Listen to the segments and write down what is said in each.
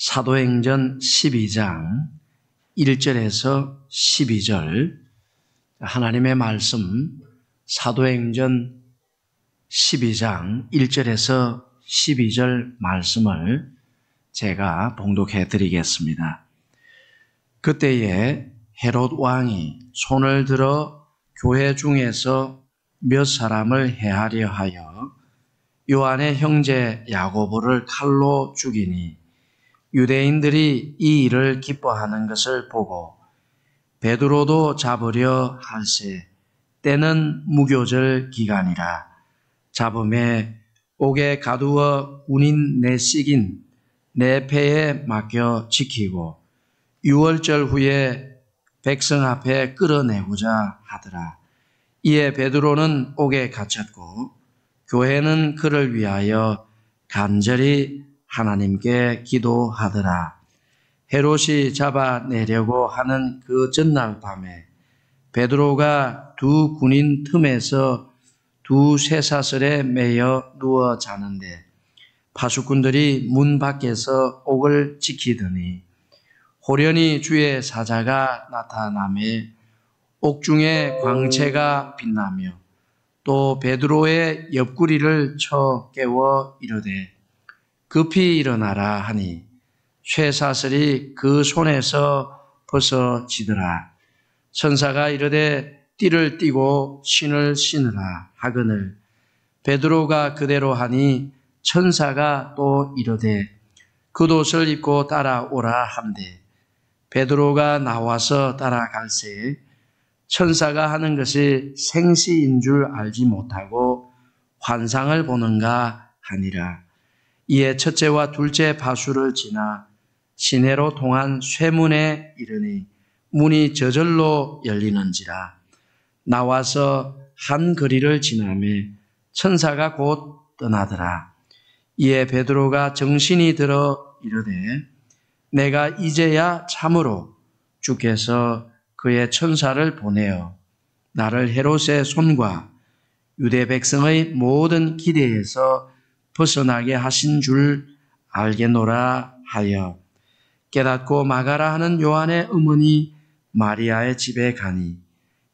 사도행전 12장 1절에서 12절 하나님의 말씀 사도행전 12장 1절에서 12절 말씀을 제가 봉독해 드리겠습니다. 그때에 헤롯 왕이 손을 들어 교회 중에서 몇 사람을 해하려 하여 요한의 형제 야고보를 칼로 죽이니 유대인들이 이 일을 기뻐하는 것을 보고 베드로도 잡으려 할세 때는 무교절 기간이라 잡음에 옥에 가두어 군인 내식인 내 패에 맡겨 지키고 6월절 후에 백성 앞에 끌어내고자 하더라. 이에 베드로는 옥에 갇혔고 교회는 그를 위하여 간절히 하나님께 기도하더라. 헤롯이 잡아내려고 하는 그 전날 밤에 베드로가 두 군인 틈에서 두 쇠사슬에 매여 누워 자는데 파수꾼들이 문 밖에서 옥을 지키더니 호련히 주의 사자가 나타나매 옥중에 광채가 빛나며 또 베드로의 옆구리를 쳐 깨워 이르되 급히 일어나라 하니 쇠사슬이 그 손에서 벗어지더라. 천사가 이르되 띠를 띠고 신을 신으라 하거늘 베드로가 그대로 하니 천사가 또 이르되 겉옷을 입고 따라오라 함되 베드로가 나와서 따라갈새 천사가 하는 것이 생시인 줄 알지 못하고 환상을 보는가 하니라. 이에 첫째와 둘째 파수를 지나 시내로 통한 쇠문에 이르니 문이 저절로 열리는지라. 나와서 한 거리를 지나매 천사가 곧 떠나더라. 이에 베드로가 정신이 들어 이르되 내가 이제야 참으로 주께서 그의 천사를 보내어 나를 헤롯의 손과 유대 백성의 모든 기대에서 벗어나게 하신 줄 알겠노라 하여 깨닫고 마가라 하는 요한의 어머니 마리아의 집에 가니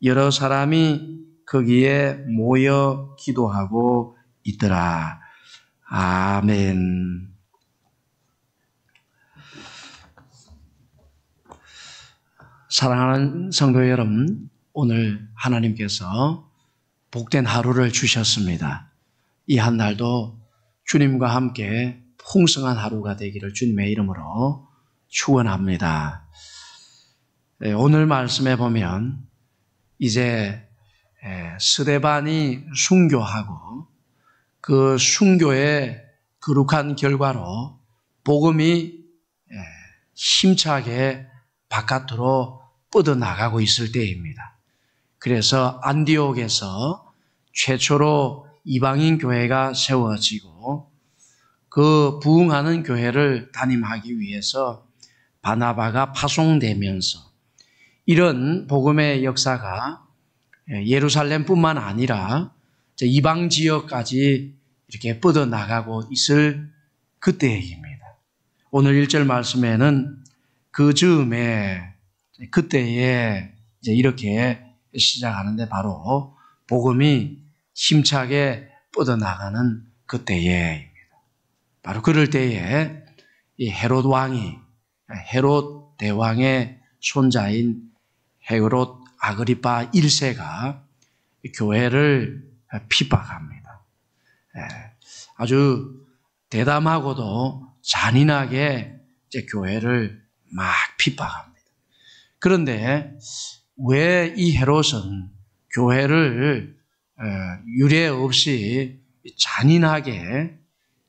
여러 사람이 거기에 모여 기도하고 있더라. 아멘. 사랑하는 성도 여러분, 오늘 하나님께서 복된 하루를 주셨습니다. 이 한 날도 주님과 함께 풍성한 하루가 되기를 주님의 이름으로 축원합니다. 오늘 말씀에 보면 이제 스데반이 순교하고 그 순교의 거룩한 결과로 복음이 힘차게 바깥으로 뻗어나가고 있을 때입니다. 그래서 안디옥에서 최초로 이방인 교회가 세워지고 그 부흥하는 교회를 담임하기 위해서 바나바가 파송되면서 이런 복음의 역사가 예루살렘뿐만 아니라 이방 지역까지 이렇게 뻗어나가고 있을 그때입니다. 오늘 1절 말씀에는 그 즈음에 그때에 이렇게 시작하는데 바로 복음이 힘차게 뻗어나가는 그때에입니다. 바로 그럴 때에 이 헤롯 왕이 헤롯 대왕의 손자인 헤롯 아그리파 1세가 교회를 핍박합니다. 아주 대담하고도 잔인하게 교회를 막 핍박합니다. 그런데 왜 이 헤롯은 교회를 유례 없이 잔인하게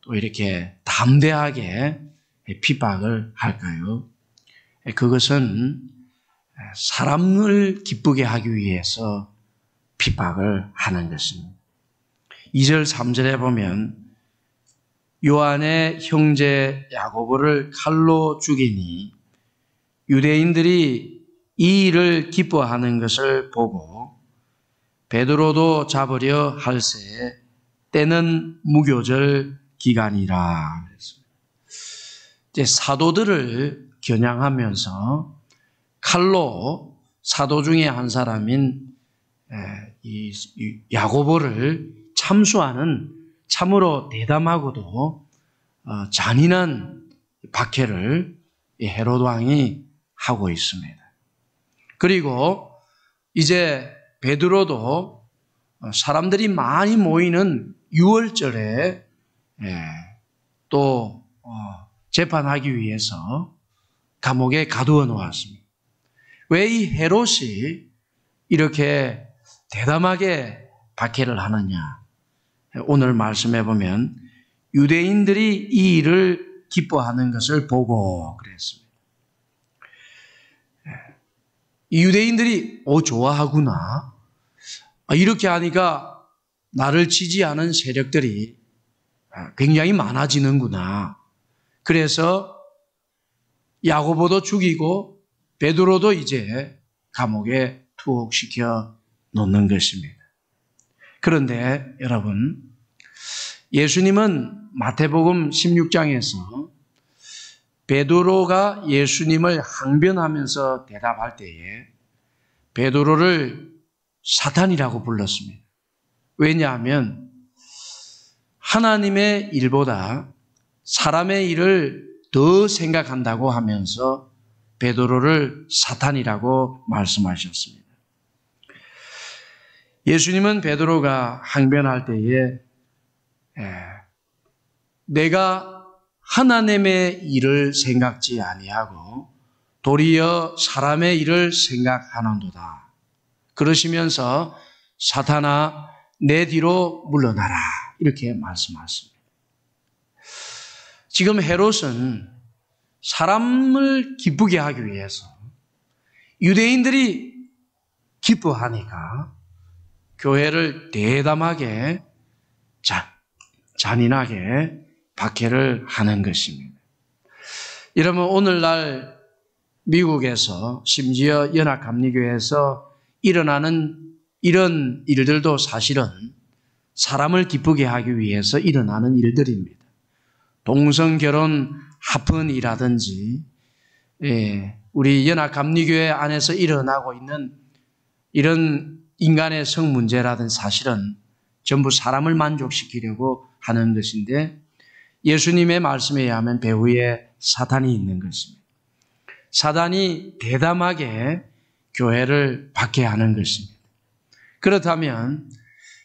또 이렇게 담대하게 핍박을 할까요? 그것은 사람을 기쁘게 하기 위해서 핍박을 하는 것입니다. 2절 3절에 보면 요한의 형제 야고보를 칼로 죽이니 유대인들이 이 일을 기뻐하는 것을 보고 베드로도 잡으려 할새 때는 무교절 기간이라. 이제 사도들을 겨냥하면서 칼로 사도 중에 한 사람인 이 야고보를 참수하는 참으로 대담하고도 잔인한 박해를 헤롯 왕이 하고 있습니다. 그리고 이제 베드로도 사람들이 많이 모이는 6월절에 또 재판하기 위해서 감옥에 가두어 놓았습니다. 왜 이 헤롯이 이렇게 대담하게 박해를 하느냐? 오늘 말씀해 보면 유대인들이 이 일을 기뻐하는 것을 보고 그랬습니다. 이 유대인들이 좋아하구나. 이렇게 하니까 나를 지지하는 세력들이 굉장히 많아지는구나. 그래서 야고보도 죽이고 베드로도 이제 감옥에 투옥시켜 놓는 것입니다. 그런데 여러분, 예수님은 마태복음 16장에서 베드로가 예수님을 항변하면서 대답할 때에 베드로를 사탄이라고 불렀습니다. 왜냐하면 하나님의 일보다 사람의 일을 더 생각한다고 하면서 베드로를 사탄이라고 말씀하셨습니다. 예수님은 베드로가 항변할 때에 내가 하나님의 일을 생각지 아니하고 도리어 사람의 일을 생각하는도다. 그러시면서 사탄아 내 뒤로 물러나라 이렇게 말씀하십니다. 지금 헤롯은 사람을 기쁘게 하기 위해서 유대인들이 기뻐하니까 교회를 대담하게 잔인하게 박해를 하는 것입니다. 여러분 오늘날 미국에서 심지어 연합감리교회에서 일어나는 이런 일들도 사실은 사람을 기쁘게 하기 위해서 일어나는 일들입니다. 동성결혼 합헌이라든지 우리 연합감리교회 안에서 일어나고 있는 이런 인간의 성 문제라든지 사실은 전부 사람을 만족시키려고 하는 것인데 예수님의 말씀에 의하면 배후에 사탄이 있는 것입니다. 사탄이 대담하게 교회를 박해하는 것입니다. 그렇다면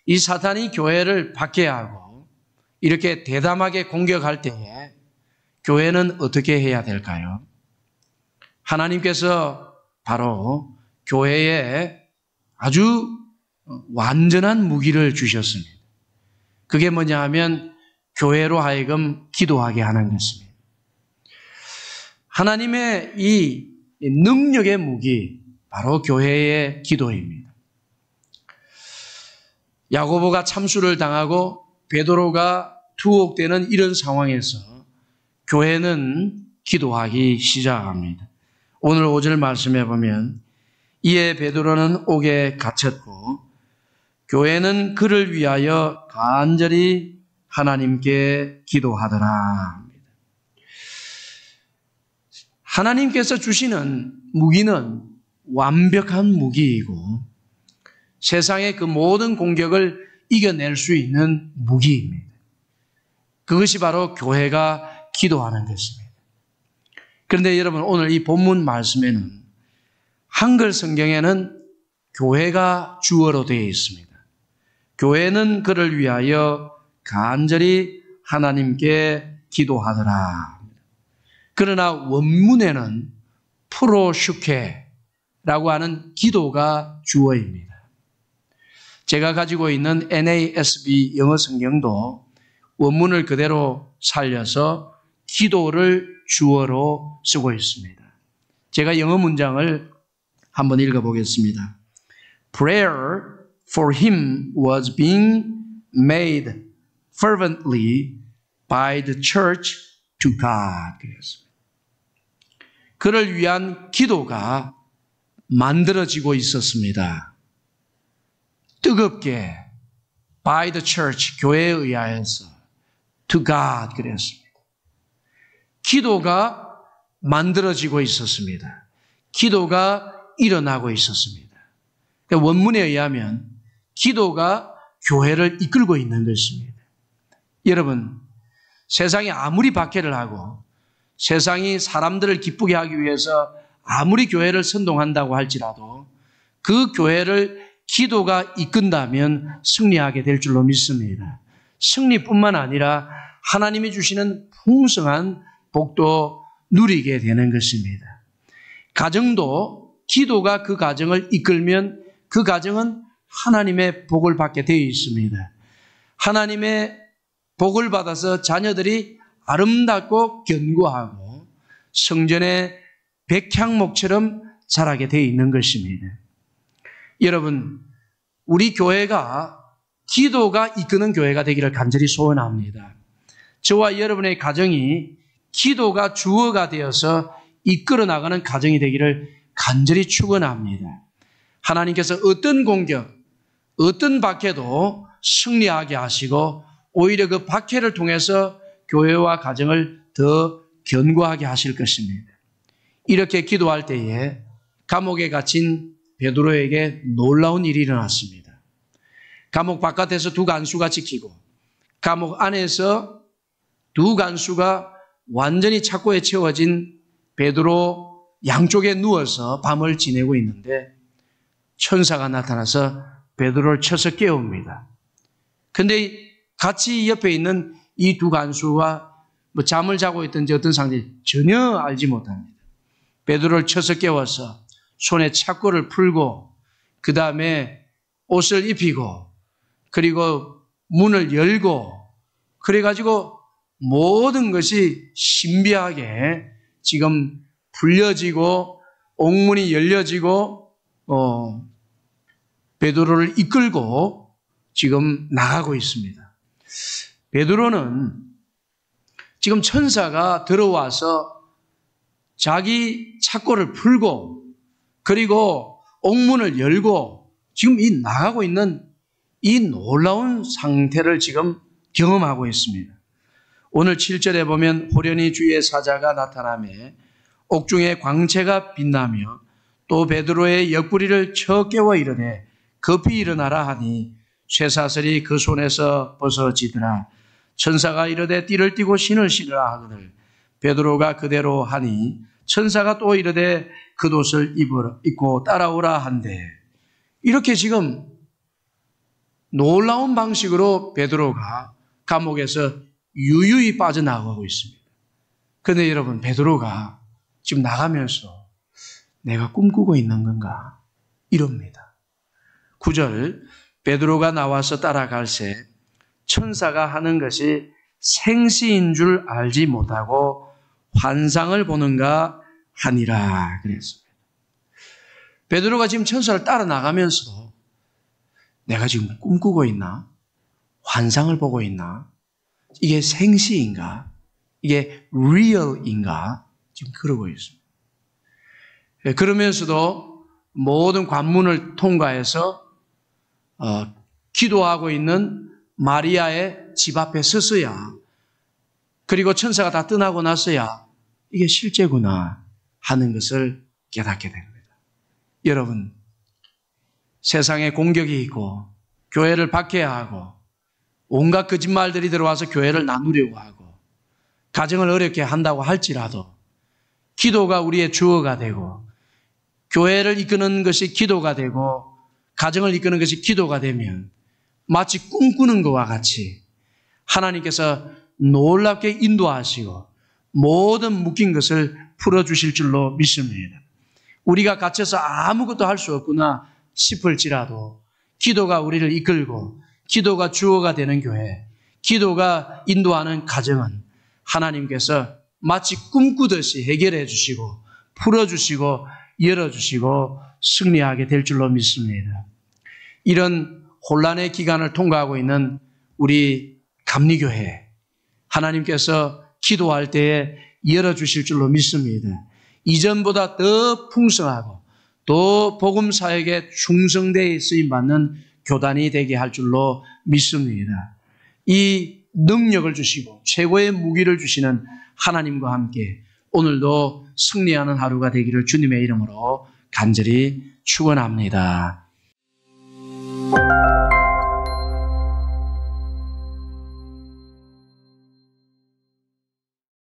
이 사탄이 교회를 박해하고 이렇게 대담하게 공격할 때에 교회는 어떻게 해야 될까요? 하나님께서 바로 교회에 아주 완전한 무기를 주셨습니다. 그게 뭐냐 하면 교회로 하여금 기도하게 하는 것입니다. 하나님의 이 능력의 무기 바로 교회의 기도입니다. 야고보가 참수를 당하고 베드로가 투옥되는 이런 상황에서 교회는 기도하기 시작합니다. 오늘 5절 말씀해 보면 이에 베드로는 옥에 갇혔고 교회는 그를 위하여 간절히 하나님께 기도하더라. 하나님께서 주시는 무기는 완벽한 무기이고 세상의 그 모든 공격을 이겨낼 수 있는 무기입니다. 그것이 바로 교회가 기도하는 것입니다. 그런데 여러분 오늘 이 본문 말씀에는 한글 성경에는 교회가 주어로 되어 있습니다. 교회는 그를 위하여 간절히 하나님께 기도하더라. 그러나 원문에는 프로슈케라고 하는 기도가 주어입니다. 제가 가지고 있는 NASB 영어 성경도 원문을 그대로 살려서 기도를 주어로 쓰고 있습니다. 제가 영어 문장을 한번 읽어보겠습니다. Prayer for him was being made fervently by the church to God. 그랬습니다. 그를 위한 기도가 만들어지고 있었습니다. 뜨겁게 by the church, 교회에 의하여서 to God 그랬습니다. 기도가 만들어지고 있었습니다. 기도가 일어나고 있었습니다. 그러니까 원문에 의하면 기도가 교회를 이끌고 있는 것입니다. 여러분, 세상이 아무리 박해를 하고 세상이 사람들을 기쁘게 하기 위해서 아무리 교회를 선동한다고 할지라도 그 교회를 기도가 이끈다면 승리하게 될 줄로 믿습니다. 승리뿐만 아니라 하나님이 주시는 풍성한 복도 누리게 되는 것입니다. 가정도 기도가 그 가정을 이끌면 그 가정은 하나님의 복을 받게 되어 있습니다. 하나님의 복을 받아서 자녀들이 아름답고 견고하고 성전의 백향목처럼 자라게 되어 있는 것입니다. 여러분, 우리 교회가 기도가 이끄는 교회가 되기를 간절히 소원합니다. 저와 여러분의 가정이 기도가 주어가 되어서 이끌어 나가는 가정이 되기를 간절히 축원합니다. 하나님께서 어떤 공격, 어떤 박해도 승리하게 하시고 오히려 그 박해를 통해서 교회와 가정을 더 견고하게 하실 것입니다. 이렇게 기도할 때에 감옥에 갇힌 베드로에게 놀라운 일이 일어났습니다. 감옥 바깥에서 두 간수가 지키고 감옥 안에서 두 간수가 완전히 착고에 채워진 베드로 양쪽에 누워서 밤을 지내고 있는데 천사가 나타나서 베드로를 쳐서 깨웁니다. 근데 같이 옆에 있는 이 두 간수가 잠을 자고 있든지 어떤 상태인지 전혀 알지 못합니다. 베드로를 쳐서 깨워서 손에 착고를 풀고 그 다음에 옷을 입히고 그리고 문을 열고 그래가지고 모든 것이 신비하게 지금 풀려지고 옥문이 열려지고 베드로를 이끌고 지금 나가고 있습니다. 베드로는 지금 천사가 들어와서 자기 착고를 풀고 그리고 옥문을 열고 지금 이 나가고 있는 이 놀라운 상태를 지금 경험하고 있습니다. 오늘 7절에 보면 호련히 주의 사자가 나타나매 옥중에 광채가 빛나며 또 베드로의 옆구리를 쳐 깨워 이르되 급히 일어나라 하니 쇠사슬이 그 손에서 벗어지더라. 천사가 이르되 띠를 띠고 신을 신으라 하거늘 베드로가 그대로 하니 천사가 또 이르되 겉옷을 입고 따라오라 한대. 이렇게 지금 놀라운 방식으로 베드로가 감옥에서 유유히 빠져나가고 있습니다. 그런데 여러분, 베드로가 지금 나가면서 내가 꿈꾸고 있는 건가? 이럽니다. 9절, 베드로가 나와서 따라갈새 천사가 하는 것이 생시인 줄 알지 못하고 환상을 보는가 하니라 그랬습니다. 베드로가 지금 천사를 따라 나가면서도 내가 지금 꿈꾸고 있나? 환상을 보고 있나? 이게 생시인가? 이게 real인가? 지금 그러고 있습니다. 그러면서도 모든 관문을 통과해서 기도하고 있는 마리아의 집 앞에 서서야 그리고 천사가 다 떠나고 나서야 이게 실제구나 하는 것을 깨닫게 됩니다. 여러분, 세상에 공격이 있고 교회를 박해하고 온갖 거짓말들이 들어와서 교회를 나누려고 하고 가정을 어렵게 한다고 할지라도 기도가 우리의 주어가 되고 교회를 이끄는 것이 기도가 되고 가정을 이끄는 것이 기도가 되면 마치 꿈꾸는 것과 같이 하나님께서 놀랍게 인도하시고 모든 묶인 것을 풀어주실 줄로 믿습니다. 우리가 갇혀서 아무것도 할 수 없구나 싶을지라도 기도가 우리를 이끌고 기도가 주어가 되는 교회, 기도가 인도하는 가정은 하나님께서 마치 꿈꾸듯이 해결해 주시고 풀어주시고 열어주시고 승리하게 될 줄로 믿습니다. 이런 혼란의 기간을 통과하고 있는 우리 감리교회, 하나님께서 기도할 때에 열어주실 줄로 믿습니다. 이전보다 더 풍성하고 또 복음사역에 충성되어 쓰임받는 교단이 되게 할 줄로 믿습니다. 이 능력을 주시고 최고의 무기를 주시는 하나님과 함께 오늘도 승리하는 하루가 되기를 주님의 이름으로 간절히 축원합니다.